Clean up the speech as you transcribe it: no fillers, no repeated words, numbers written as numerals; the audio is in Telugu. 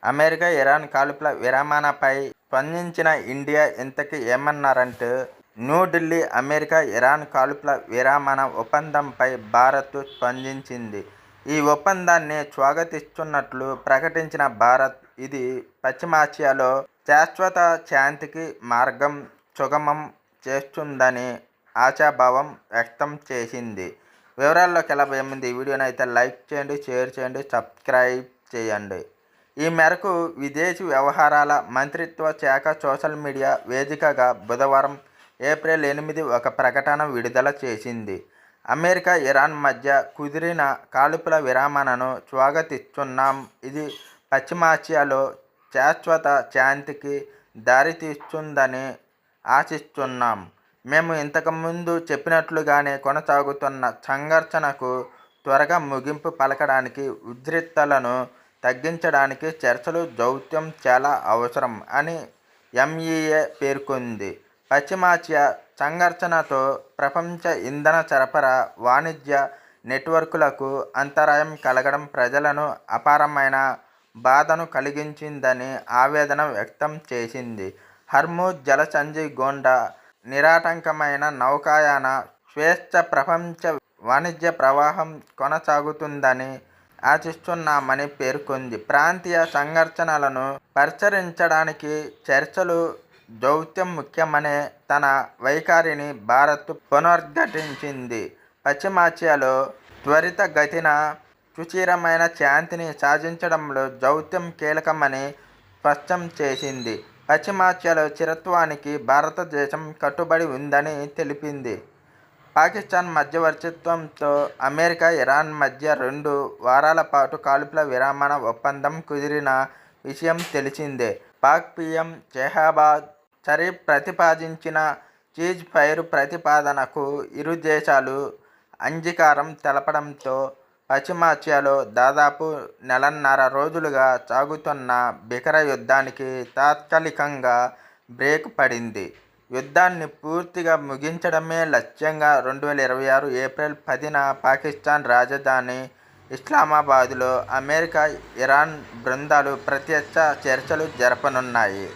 అమెరికా, ఇరాన్ కాల్పుల విరమణపై స్పందించిన ఇండియా ఇంతకీ ఏమన్నారంటే, న్యూఢిల్లీ అమెరికా, ఇరాన్ కాల్పుల విరమణ ఒప్పందంపై భారత్ స్పందించింది. ఈ ఒప్పందాన్ని స్వాగతిస్తున్నట్లు ప్రకటించిన భారత్, ఇది పశ్చిమాసియాలో శాశ్వత శాంతికి మార్గం సుగమం చేస్తుందని ఆశాభావం వ్యక్తం చేసింది. వివరాల్లోకి వెళ్ళబోయే ముందు ఈ వీడియోని అయితే లైక్ చేయండి, షేర్ చేయండి, సబ్స్క్రైబ్ చేయండి. ఈ మేరకు విదేశీ వ్యవహారాల మంత్రిత్వ శాఖ సోషల్ మీడియా వేదికగా బుధవారం ఏప్రిల్ 8 ఒక ప్రకటన విడుదల చేసింది. అమెరికా, ఇరాన్ మధ్య కుదిరిన కాల్పుల విరమణను స్వాగతిస్తున్నాం. ఇది పశ్చిమాసియాలో శాశ్వత శాంతికి దారితీస్తుందని ఆశిస్తున్నాం. మేము ఇంతకుముందు చెప్పినట్లుగానే కొనసాగుతున్న సంఘర్షణకు త్వరగా ముగింపు పలకడానికి, ఉద్రిక్తతలను తగ్గించడానికి చర్చలు, దౌత్యం చాలా అవసరం అని ఎంఈఏ పేర్కొంది. పశ్చిమాసియా సంఘర్షణతో ప్రపంచ ఇంధన సరఫరా, వాణిజ్య నెట్వర్క్లకు అంతరాయం కలగడం ప్రజలను అపారమైన బాధను కలిగించిందని ఆవేదన వ్యక్తం చేసింది. హర్ముజ్ జలసంధి గుండా నిరాటంకమైన నౌకాయాన స్వేచ్ఛ, ప్రపంచ వాణిజ్య ప్రవాహం కొనసాగుతుందని ఆశిస్తున్నామని పేర్కొంది. ప్రాంతీయ సంఘర్షణలను పరిష్కరించడానికి చర్చలు, దౌత్యం ముఖ్యమనే తన వైఖరిని భారత్ పునరుద్ఘాటించింది. పశ్చిమాసియాలో త్వరితగతిన సుస్థిరమైన శాంతిని సాధించడంలో దౌత్యం కీలకమని స్పష్టం చేసింది. పశ్చిమాసియాలో స్థిరత్వానికి భారతదేశం కట్టుబడి ఉందని తెలిపింది. పాకిస్తాన్ మధ్యవర్తిత్వంతో అమెరికా, ఇరాన్ మధ్య 2 వారాల పాటు కాల్పుల విరమణ ఒప్పందం కుదిరిన విషయం తెలిసిందే. పాక్ పీఎం షెహబాజ్ షరీఫ్ ప్రతిపాదించిన సీజ్ ఫైర్ ప్రతిపాదనకు ఇరు దేశాలు అంగీకారం తెలపడంతో పశ్చిమాసియాలో దాదాపు నెలన్నర రోజులుగా సాగుతున్న భీకర యుద్ధానికి తాత్కాలికంగా బ్రేక్ పడింది. యుద్ధాన్ని పూర్తిగా ముగించడమే లక్ష్యంగా 2026 ఏప్రిల్ 10న పాకిస్తాన్ రాజధాని ఇస్లామాబాద్లో అమెరికా, ఇరాన్ బృందాలు ప్రత్యక్ష చర్చలు జరపనున్నాయి.